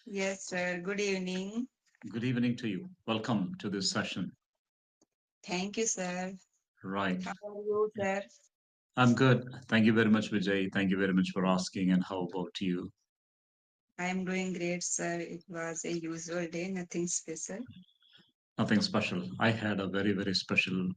Yes, sir. Good evening. Good evening to you. Welcome to this session. Thank you, sir. Right. How are you, sir? I'm good. Thank you very much, Vijay. Thank you very much for asking. And how about you? I am doing great, sir. It was a usual day, nothing special. Nothing special. I had a very, very special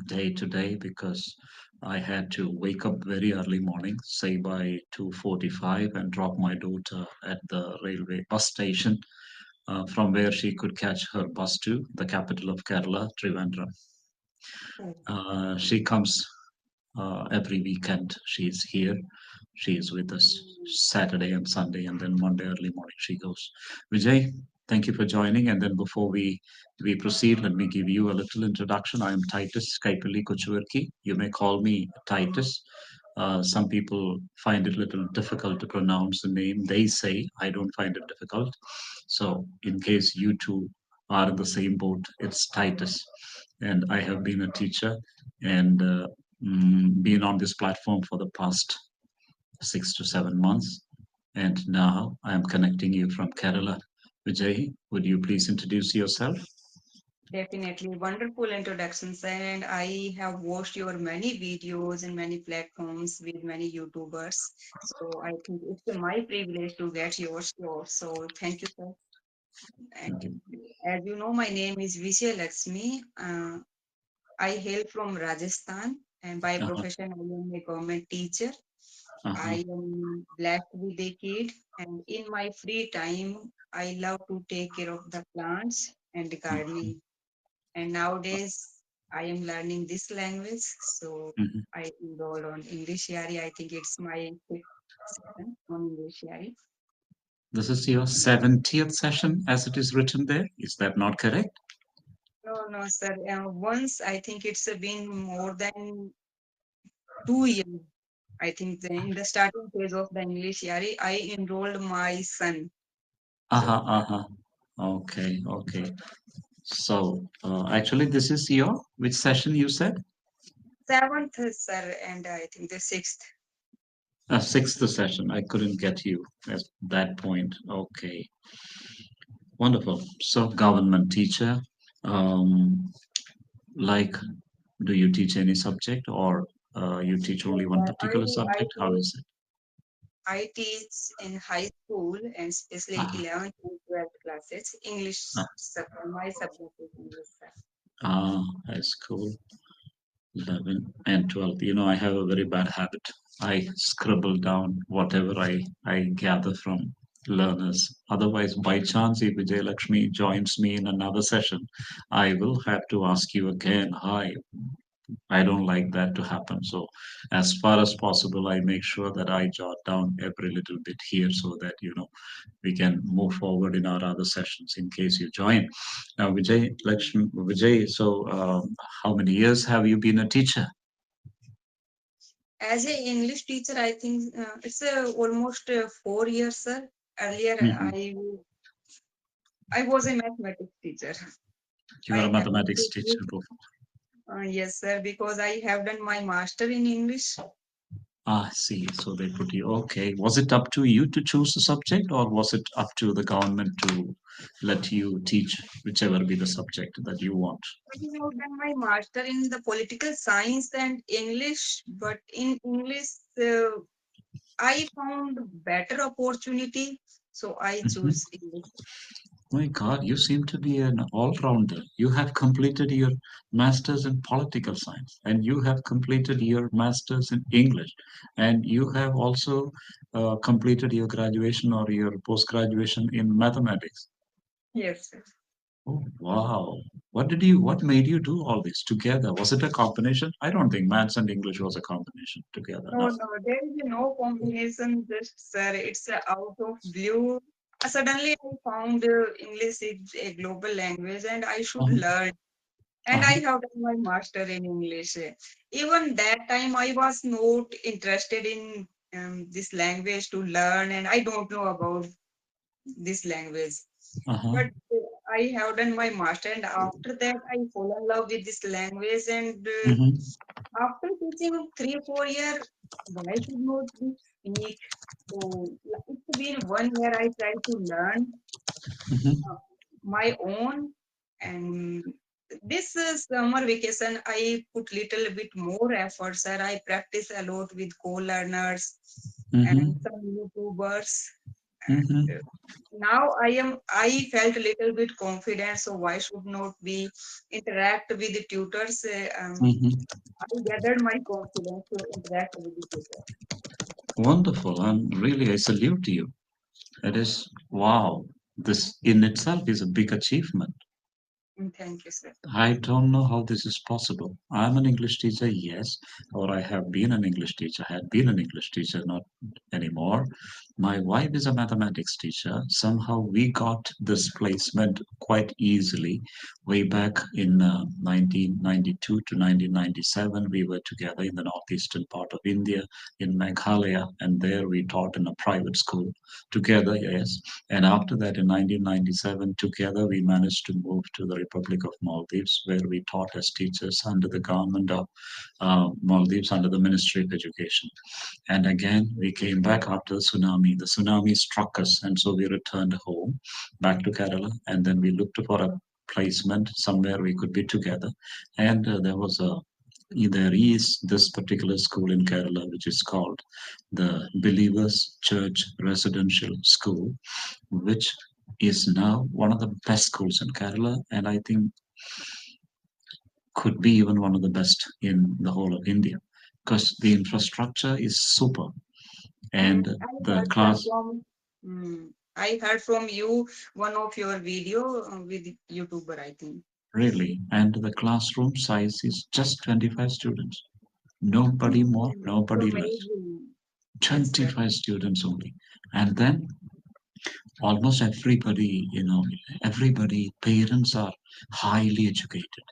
day today because I had to wake up very early morning, say by 2:45, and drop my daughter at the railway bus station, from where she could catch her bus to the capital of Kerala, Trivandrum. Oh, She comes every weekend. She's here. She is with us Saturday and Sunday, and then Monday early morning she goes. Vijay, thank you for joining. And then before we proceed, let me give you a little introduction. I am Titus Kaipali Kuchurki. You may call me Titus. Some people find it a little difficult to pronounce the name. They say I don't find it difficult. So, in case you two are in the same boat, it's Titus. And I have been a teacher and been on this platform for the past 6 to 7 months. And now I am connecting you from Kerala. Vijay, would you please introduce yourself? definitely wonderful introduction, sir. And I have watched your many videos and many platforms with many YouTubers. So I think it's my privilege to get your show. So thank you, sir. Thank you. And as you know, my name is Vijay Laxmi. I hail from Rajasthan, and by Uh-huh, profession, I am a government teacher. uh-huh, I am blessed with a kid, and in my free time, I love to take care of the plants and the mhm, gardening. And nowadays, I am learning this language, so mhm. I enroll on EnglishYaari. I think it's my fifth session on EnglishYaari. This is your 70th session as it is written there. Is that not correct? No, no, sir. Once I think it's been more than 2 years. I think in the starting phase of the EnglishYaari, I enrolled my son. So Uh-huh, uh-huh. Okay, okay. So, actually, this is your which session you said? seventh, sir, and I think the sixth. Sixth session. I couldn't get you at that point. Okay, wonderful. So, government teacher. Um, like, do you teach any subject or you teach Yes, only one sir. particular I subject? How teach is it? I teach in high school and especially Ah, 11th and 12th classes. English, ah, my subject is English, sir. high school, 11 and 12. I have a very bad habit. I scribble down whatever I gather from learners. Otherwise, by chance, if Vijay Lakshmi joins me in another session, I will have to ask you again. Hi, I don't like that to happen. So, as far as possible, I make sure that I jot down every little bit here so that we can move forward in our other sessions in case you join. Now, Vijay, Lakshmi, Vijay. So, how many years have you been a teacher? As a English teacher, I think it's almost 4 years, sir. Earlier, Mhm. I was a mathematics teacher. You are a I have mathematics teacher completed, before. yes, sir, because I have done my master in English. Ah, see. So they put you. Okay. Was it up to you to choose a subject, or was it up to the government to let you teach whichever be the subject that you want? I have done my master in the political science and English, but in English, I found better opportunity, so I Mhm. choose English. My God, you seem to be an all-rounder. You have completed your master's in political science, and you have completed your master's in English, and you have also completed your graduation or your post-graduation in mathematics. Yes, sir. Oh, wow. What made you do all this together? Was it a combination? I don't think maths and English was a combination together. No, No. no, there is no combination. Just, sir, it's out of blue. Suddenly, I found English is a global language, and I should Uh-huh. learn. And I Uh-huh. have done my master in English. Even that time, I was not interested in this language to learn, and I don't know about this language. Uh-huh. But I have done my master, and after that, I fall in love with this language. And Mhm. after teaching 3 4 years, why should not be? speak. So it's been 1 year I try to learn Mhm, uh, my own, and this summer vacation I put little bit more effort, sir. I practice a lot with co-learners and mhm, some YouTubers. mhm, And now I felt a little bit confident, so why should not be interact with the tutors? mhm. I gathered my confidence to interact with the tutor. Wonderful. And really, I salute you. It is, wow. This in itself is a big achievement. Thank you, sir. I don't know how this is possible. I'm an English teacher, yes, or I have been an English teacher, had been an English teacher, not anymore. My wife is a mathematics teacher. Somehow we got this placement quite easily. Way back in 1992 to 1997, we were together in the northeastern part of India, in Meghalaya, and there we taught in a private school together, yes. And after that, in 1997, together we managed to move to the Republic of Maldives, where we taught as teachers under the government of Maldives, under the Ministry of Education. And again, we came back after the tsunami. The tsunami struck us, and so we returned home, back to Kerala, and then we looked for a placement somewhere we could be together. And there is this particular school in Kerala, which is called the Believers Church Residential School, which is now one of the best schools in Kerala, and I think could be even one of the best in the whole of India, because the infrastructure is super, and I the heard, sir, class I heard from you one of your video with YouTuber, I think. really, and the classroom size is just 25 students, nobody more, It's nobody less. amazing. Yes, sir. 25 students only, and then almost everybody, everybody, parents are highly educated,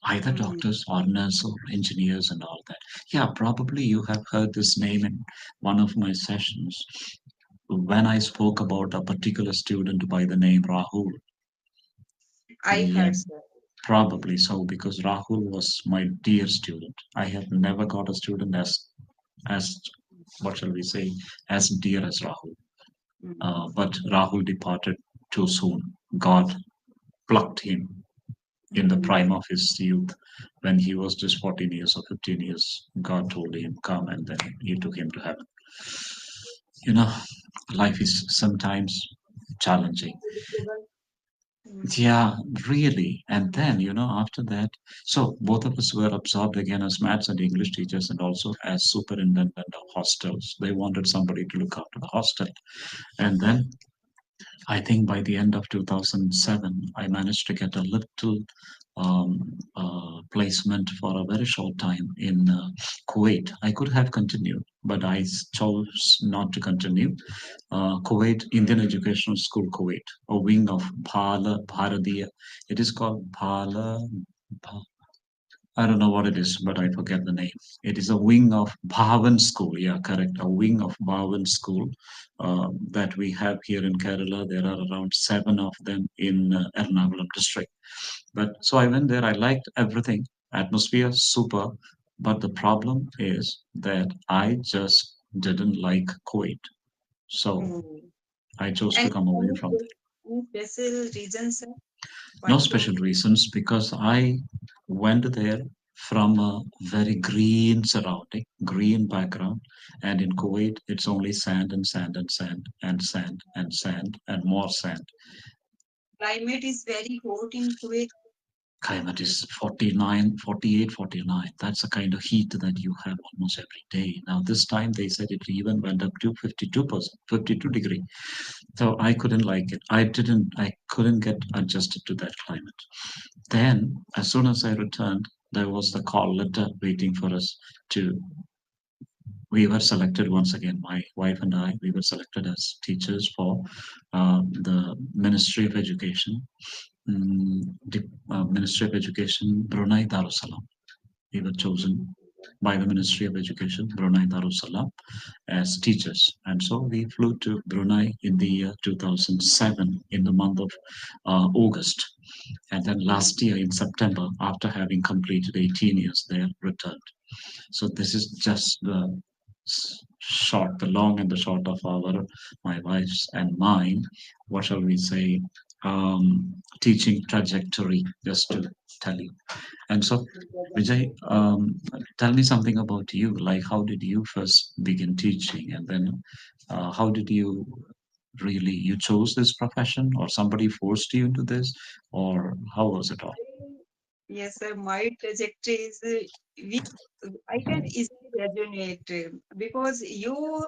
either Mm, doctors or nurses or engineers and all that. Yeah, probably you have heard this name in one of my sessions when I spoke about a particular student by the name Rahul. I Yeah, heard, sir. probably so, because Rahul was my dear student. I have never got a student as what shall we say, as dear as Rahul. Mm, But Rahul departed too soon. God plucked him in the mm. prime of his youth, when he was just 14 years or 15 years. God told him, come, and then he took him to heaven. You know, life is sometimes challenging. Unpredictable. Mm, Yeah, really. And then, after that, so both of us were absorbed again as maths and English teachers, and also as superintendent of hostels. They wanted somebody to look after the hostel. And then I think by the end of 2007, I managed to get a little placement for a very short time in Kuwait. I could have continued, but I chose not to continue. Kuwait, Indian Educational School, Kuwait, a wing of Bhala Bharatiya. It is called I don't know what it is, but I forget the name. It is a wing of Bhavan School. Yeah, correct. A wing of Bhavan School that we have here in Kerala. There are around seven of them in Ernakulam district. But so I went there. I liked everything. Atmosphere super. But the problem is that I just didn't like Kuwait. So oh. I chose to And come away from there. any special reason, sir? No Why so? special reasons, because I went there from a very green surrounding, green background, and in Kuwait it's only sand and sand and sand and sand and sand and more sand. Climate is very hot in Kuwait. Climate is 49, 48, 49. That's the kind of heat that you have almost every day. Now this time they said it even went up to 52%, 52 degree. So I couldn't like it. I couldn't get adjusted to that climate. Then, as soon as I returned, there was the call letter waiting for us to. We were selected once again, my wife and I, we were selected as teachers for the Ministry of Education, Ministry of Education, Brunei Darussalam. We were chosen by the Ministry of Education, Brunei Darussalam, as teachers. And so we flew to Brunei in the year 2007 in the month of August. And then last year in September, after having completed 18 years there, returned. So this is just the short, the long and the short of our, my wife's and mine, what shall we say, teaching trajectory, just to tell you. And so, Vijay, tell me something about you. Like, how did you first begin teaching, and then how did you really you chose this profession, or somebody forced you into this, or how was it all? Yes, sir. My trajectory is we. I can easily resonate because you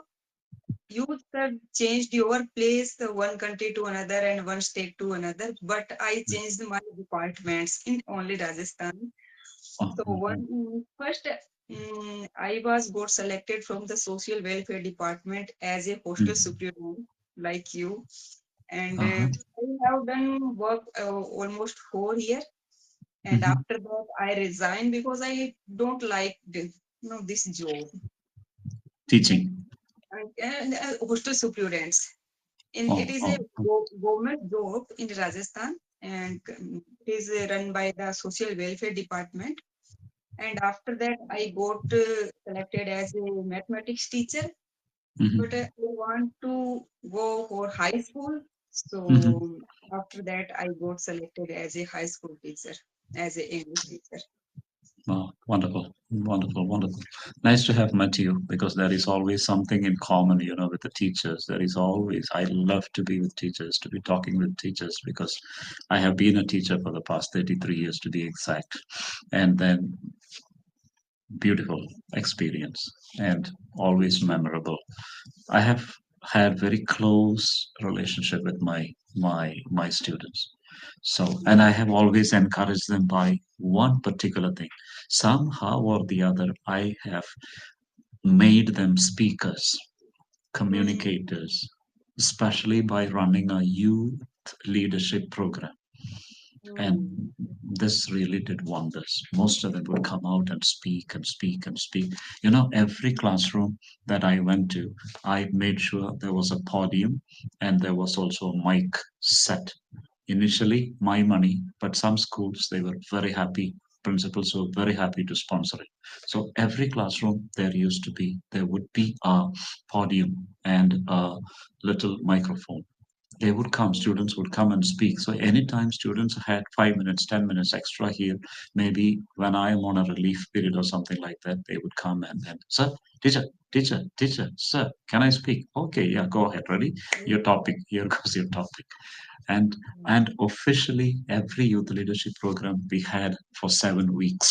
have changed your place one country to another and one state to another, but I changed my departments in only Rajasthan. So Uh-huh. first I was got selected from the social welfare department as a hostel superintendent like you, and Uh-huh. I have done work almost 4 years. And Hmm. after that, I resigned because I don't like this job. Teaching. And hostel students. And it Oh, is a oh. government job in Rajasthan, and it is run by the social welfare department. And after that, I got selected as a mathematics teacher. But Hmm. I want to go for high school. Hmm. So after that, I got selected as a high school teacher, as an English teacher. Oh, wonderful, wonderful, wonderful. Nice to have met you, because there is always something in common, with the teachers. There is always, I love to be with teachers, to be talking with teachers, because I have been a teacher for the past 33 years to be exact. And then beautiful experience, and always memorable. I have had very close relationship with my students. So, and I have always encouraged them by one particular thing. Somehow or the other, I have made them speakers, Mhm. communicators, especially by running a youth leadership program. And Mm. this really did wonders. Most of them would come out and speak and speak and speak. Every classroom that I went to, I made sure there was a podium and there was also a mic set. Initially, my money, but some schools, they were very happy. Principals were very happy to sponsor it. So every classroom there would be a podium and a little microphone. They would come, students would come and speak. So anytime students had 5 minutes, 10 minutes extra here, maybe when I am on a relief period or something like that, they would come and, sir, teacher, teacher, sir, can I speak? Okay, yeah, go ahead, ready? Your topic, here goes your topic. And and officially every youth leadership program we had for 7 weeks.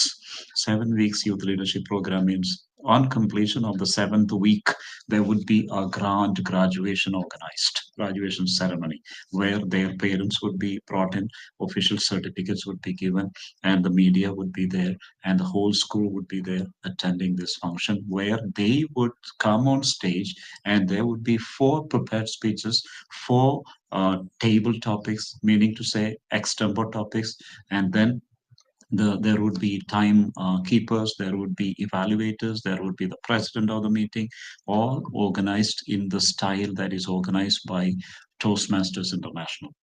7 weeks youth leadership program means on completion of the seventh week there would be a grand graduation ceremony, where their parents would be brought in, official certificates would be given, and the media would be there, and the whole school would be there attending this function, where they would come on stage, and there would be four prepared speeches, four table topics, meaning to say extempore topics, and then there would be time keepers, there would be evaluators, there would be the president of the meeting, all organized in the style that is organized by Toastmasters International.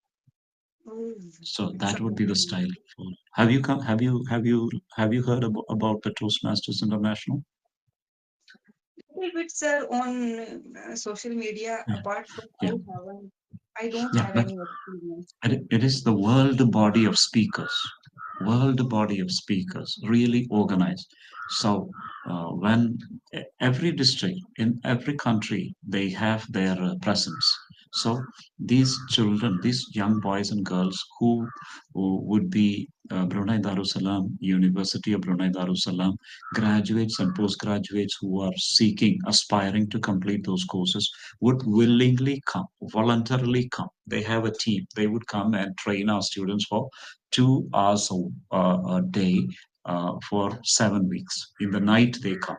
Oh, So it's that would be the amazing. style. Have you come? Have you heard about the Toastmasters International? Little bits are on social media. Yeah, Apart from yeah, I don't yeah. have But any experience. it is the world body of speakers, really organized. So when every district in every country, they have their presence. So these children, these young boys and girls who would be Brunei Darussalam, University of Brunei Darussalam graduates and postgraduates who are seeking, aspiring to complete those courses, would willingly come, voluntarily come. They have a team. They would come and train our students for 2 hours a day for 7 weeks. In the night, they come,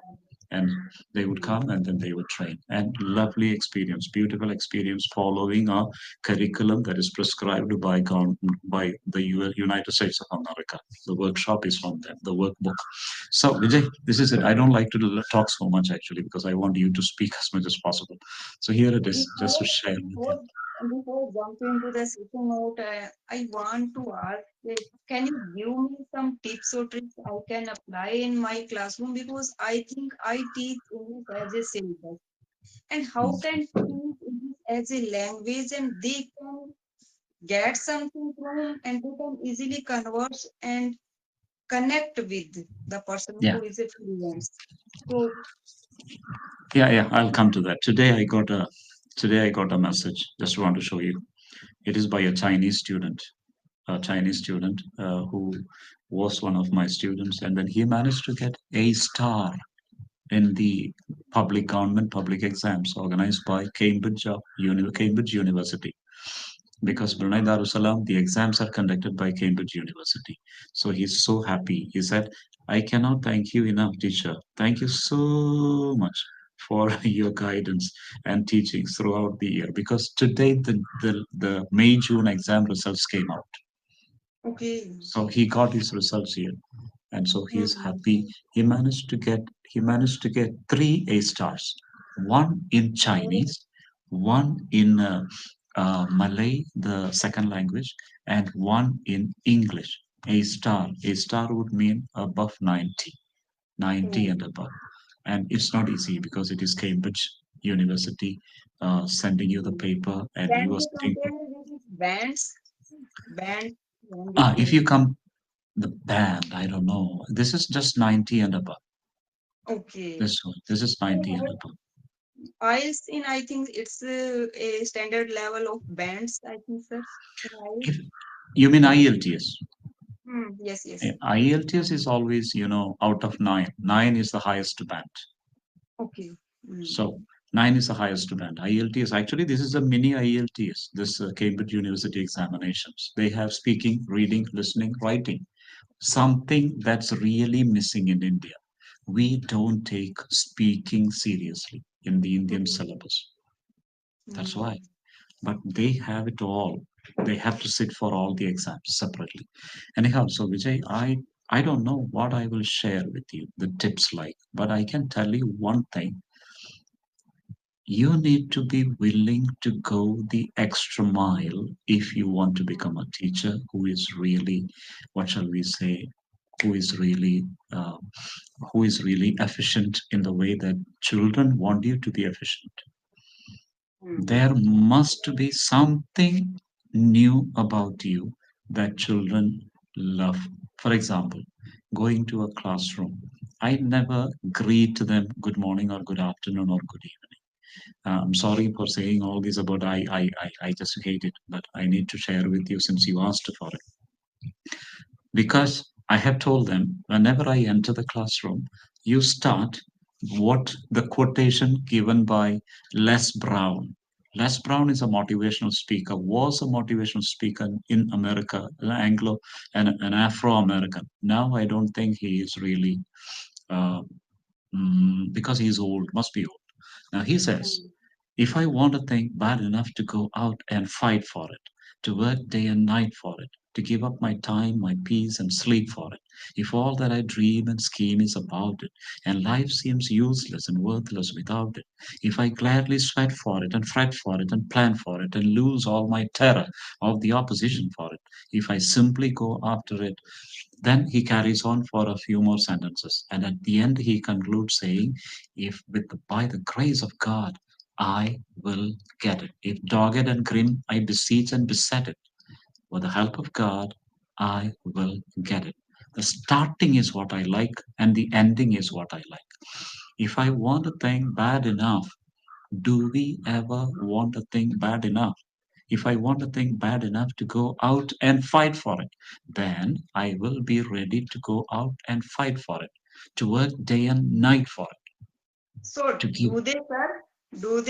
and they would Mm. come and then they would train. And lovely experience, beautiful experience, following a curriculum that is prescribed by the United States of America. The workshop is from them, the workbook. So, Vijay, this is it. I don't like to talk so much actually, because I want you to speak as much as possible. So here it is, just to Before share with you. before before jumping to the second note, I want to ask, can you give me some tips or tricks I can apply in my classroom because I think I teach English as a syllabus. And how mm. can teach English as a language and they can get something from and they can easily converse and connect with the person Yeah, who is a fluent. So, yeah. I'll come to that. Today I got a message. Just want to show you. It is by a Chinese student who was one of my students, and then he managed to get a star in the public government public exams organized by Cambridge University. Because Brunei Darussalam, the exams are conducted by Cambridge University. So he's so happy. He said, I cannot thank you enough, teacher. Thank you so much for your guidance and teachings throughout the year. Because today the May June exam results came out. okay. So he got his results here, and so he is Hmm. happy. He managed to get three A stars, one in Oh, Chinese, one in Malay, the second language, and one in English. A star would mean above 90, 90 oh. and above. And it's not easy because it is Cambridge University sending you the Hmm. paper, and Can you are we sitting. compare with his bands when we If say, you come the band, I don't know. This is just 90 and above. okay. This is So 90 and what above. IELTS in, I think it's a standard level of bands, I think, sir. In IELTS. If you mean IELTS, Hmm. Yes, yes. IELTS is always, out of nine. Nine is the highest band. Okay. Hmm. So nine is the highest band. IELTS, actually, this is a mini IELTS, this Cambridge University examinations. They have speaking, reading, listening, writing. Something that's really missing in India. We don't take speaking seriously in the Indian Hmm. syllabus. That's why. Hmm. But they have it all. They have to sit for all the exams separately. Anyhow, so Vijay, I don't know what I will share with you, the tips like, but I can tell you one thing. You need to be willing to go the extra mile if you want to become a teacher who is really, what shall we say, who is really uh, who is really efficient in the way that children want you to be efficient. Hmm. There must be something new about you that children love. For example, going to a classroom, I never greet them good morning or good afternoon or good evening. I'm sorry for saying all this about I just hate it, but I need to share with you since you asked for it. Because I have told them whenever I enter the classroom, you start what the quotation given by Les Brown. Les Brown is a motivational speaker, was a motivational speaker in America, an Anglo and an Afro American. Now I don't think he is really, uh, because he's old, must be old. Now he says, Hmm. if I want a thing bad enough to go out and fight for it, to work day and night for it, to give up my time, my peace, and sleep for it, if all that I dream and scheme is about it, and life seems useless and worthless without it, if I gladly sweat for it and fret for it and plan for it and lose all my terror of the opposition for it, if I simply go after it, then he carries on for a few more sentences, and at the end he concludes saying, "If by the grace of God I will get it. If dogged and grim I beseech and beset it, with the help of God I will get it." The starting is what I like, and the ending is what I like. If I want a thing bad enough, do we ever want a thing bad enough? If I want a thing bad enough to go out and fight for it, then I will be ready to go out and fight for it, to work day and night for it, So to give. do they, sir? Do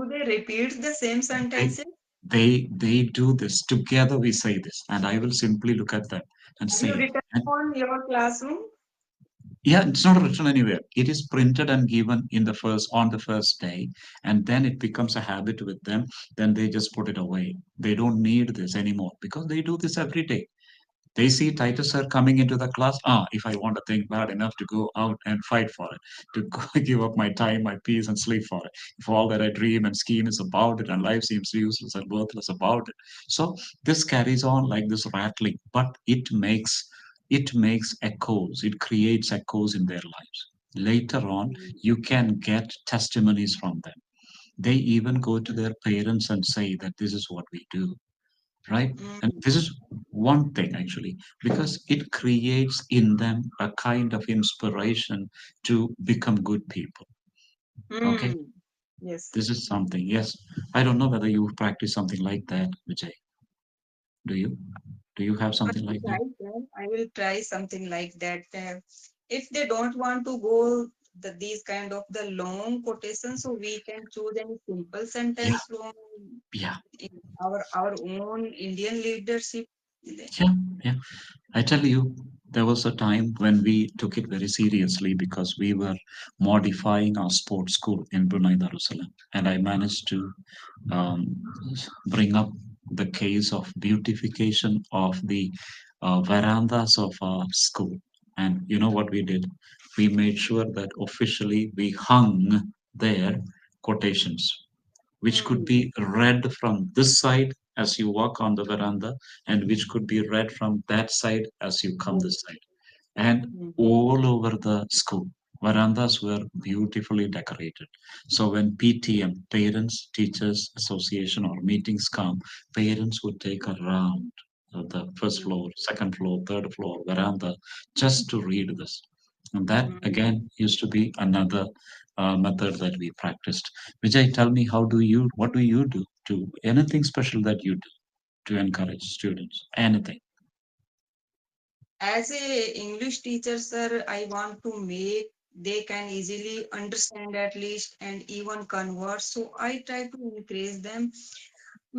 they repeat the same They, sentences? they do this together. We say this, and I will simply look at them and Have you say, written and on your classroom? yeah, it's not written anywhere. It is printed and given in the first on the first day, and then it becomes a habit with them. Then they just put it away. They don't need this anymore because they do this every day. They see Titus sir coming into the class. If I want a thing bad enough to go out and fight for it, to give up my time, my peace, and sleep for it. If all that I dream and scheme is about it, and life seems useless and worthless about it. So this carries on like this rattling, but it makes echoes. It creates echoes in their lives. Later on, Mm, you can get testimonies from them. They even go to their parents and say that this is what we do, right? And mm, this is one thing actually, because it creates in them a kind of inspiration to become good people. Okay, mm. Yes. this is something. Yes, I don't know whether you practice something like that, Vijay. Do you? Do you have I something will like try that? that. I will try something like that. If they don't want to go these kind of the long quotations, so we can choose any simple Yeah, sentence from yeah, our own Indian leadership. yeah, yeah. I tell you, there was a time when we took it very seriously because we were modifying our sports school in Brunei Darussalam, and I managed to um, bring up the case of beautification of the verandas of our school. And you know what we did? We made sure that officially we hung their quotations, which could Mm, be read from this side as you walk on the veranda, and which could be read from that side as you come yes. this side. And Mm, all over the school, verandas were beautifully decorated. So when PTM, Parents Teachers Association, or meetings come, parents would take a round of the first mm, floor, second floor, third floor, veranda, just to read this. And that mm. again used to be another method that we practiced. Vijay, tell me, what do you do to anything special that you do to encourage students? Anything? As a English teacher, sir, I want to make they can easily understand at least and even converse. So I try to encourage them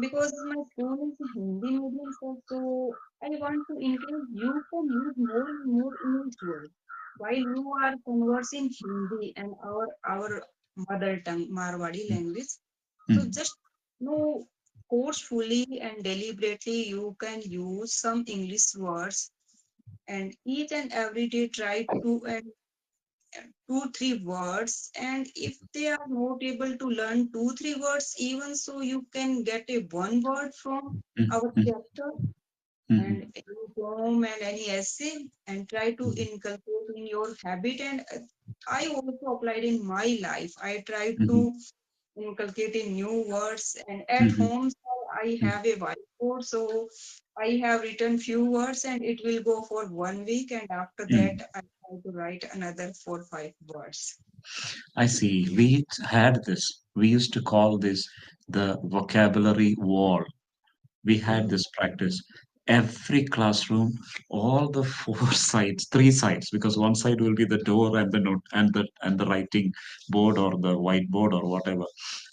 because my school is a Hindi medium, sir. So I want to encourage you can use more and more English words while you are conversing Hindi and our mother tongue Marwadi language. So Mm, just know forcefully and deliberately you can use some English words and each and every day try to and two three words, and if they are not able to learn two three words even so you can get a one word from mm, our mm, chapter mm, and any poem and any essay and try to mm, inculcate in your habit. And I also applied in my life. I tried mm, to mm, inculcating new words. And at mm, home, sir, I mm, have a whiteboard, so I have written few words, and it will go for 1 week. And after that, mm. I try to write another 4 5 words. I see. We had this. We used to call this the vocabulary wall. We had Mm, this practice. Every classroom, all the four sides, three sides, because one side will be the door and the note and the writing board or the whiteboard or whatever.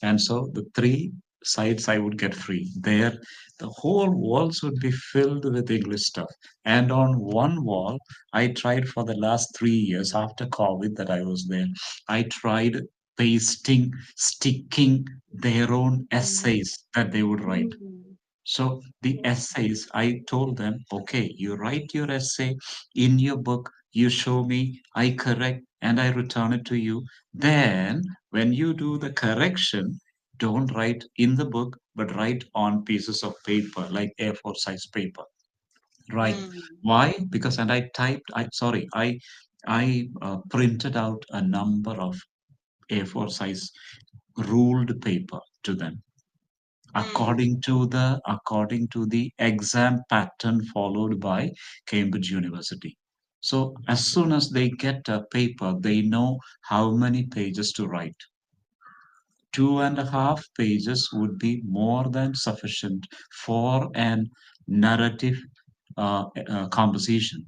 And so the three sides I would get free. There, the whole walls would be filled with English stuff. And on one wall, I tried for the last 3 years after COVID that I was there, I tried pasting, sticking their own mm, essays that they would write. mm, So the mm, essays, I told them, okay, you write your essay in your book, you show me, I correct, and I return it to you. Then, when you do the correction, don't write in the book, but write on pieces of paper, like A4 size paper. Right. mm, Why? Because, and I typed, I printed out a number of A4 size ruled paper to them mm, according to the exam pattern followed by Cambridge University. So as soon as they get a paper, they know how many pages to write. 2.5 pages would be more than sufficient for an narrative composition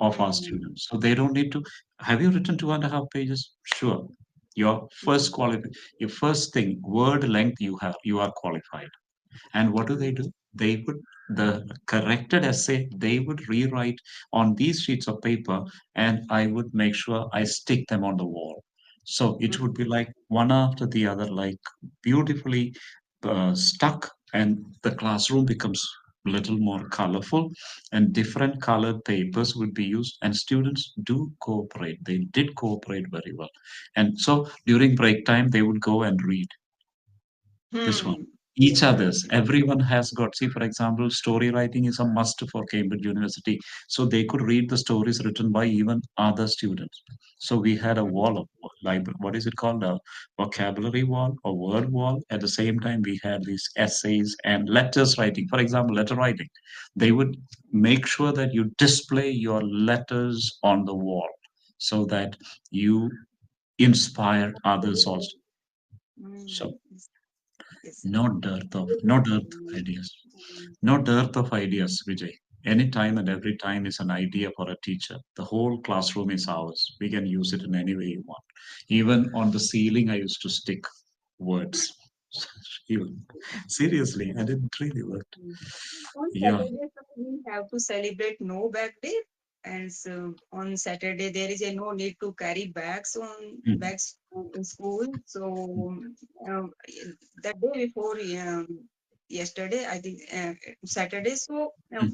of our mm, students. So they don't need to. Have you written 2.5 pages? Sure. mm, Your first thing, word length you are qualified. And what mm, do? They would, the corrected essay, they would rewrite on these sheets of paper, and I would make sure I stick them on the wall. So it would be like one after the other, like beautifully stuck, and the classroom becomes a little more colorful, and different colored papers would be used, and students do cooperate. They did cooperate very well. And so during break time, they would go and read this mm, one. each others. Everyone has got, see, for example, story writing is a must for Cambridge University. So they could read the stories written by even other students. So we had a wall of library, what is it called? A vocabulary wall, a word wall. At the same time, we had these essays and letters writing. For example, letter writing. They would make sure that you display your letters on the wall so that you inspire others also. So Yes, yes, sir. no dearth of Very no good. dearth of ideas. No dearth of ideas, Vijay. Any time and every time is an idea for a teacher. The whole classroom is ours. We can use it in any way you want. Even on the ceiling, I used to stick words. Even seriously, I didn't really work. Mm. On Yeah. Saturday, so we have to celebrate no bag day, and so on Saturday there is a no need to carry Mm, bags in school. So um, the day before yesterday, I think Saturday. So mm,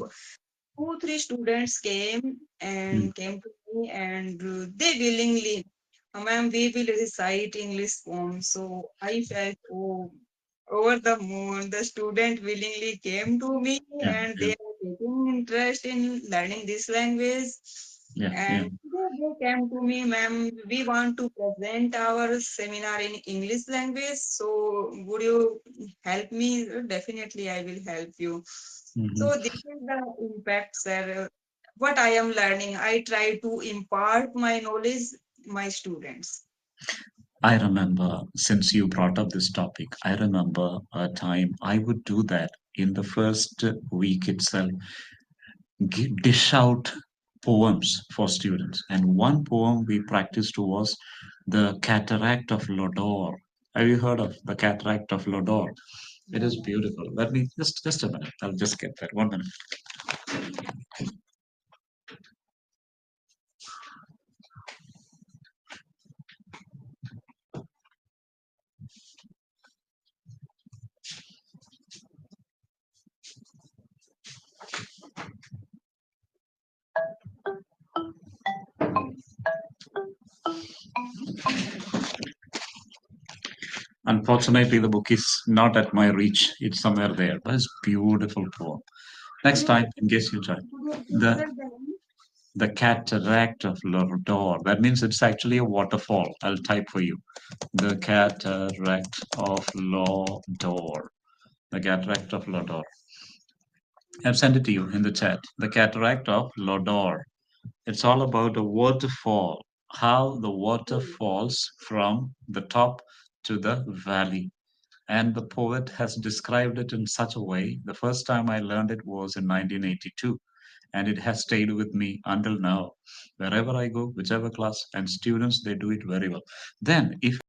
2 3 students mm. came to me, and they willingly, ma'am, we will recite English poems. So I felt, oh, over the moon. The student willingly came to me, Yeah, and yeah, they are taking interest in learning this language. yeah, yeah. And they came to me, ma'am, we want to present our seminar in English language. So would you help me? Definitely, I will help you. Mhm. So this is the impact, sir. What I am learning, I try to impart my knowledge my students. I remember, since you brought up this topic, I remember a time I would do that in the first week itself. Dish out poems for students. And one poem we practiced was The Cataract of Lodore. Have you heard of The Cataract of Lodore? It is Yeah. beautiful. Let me just a minute. I'll just get that. 1 minute. Unfortunately, the book is not at my reach. It's somewhere there, but it's beautiful poem. Could Next you time, in repeat, case you try. could you repeat, The sir, the name? the cataract of Lodore. That means it's actually a waterfall. I'll type for you. The cataract of Lodore. The cataract of Lodore. I've sent it to you in the chat. The cataract of Lodore. It's all about a waterfall, how the water falls from the top to the valley. And the poet has described it in such a way. The first time I learned it was in 1982, and it has stayed with me until now. Wherever I go, whichever class, and students, they do it very well. Then, if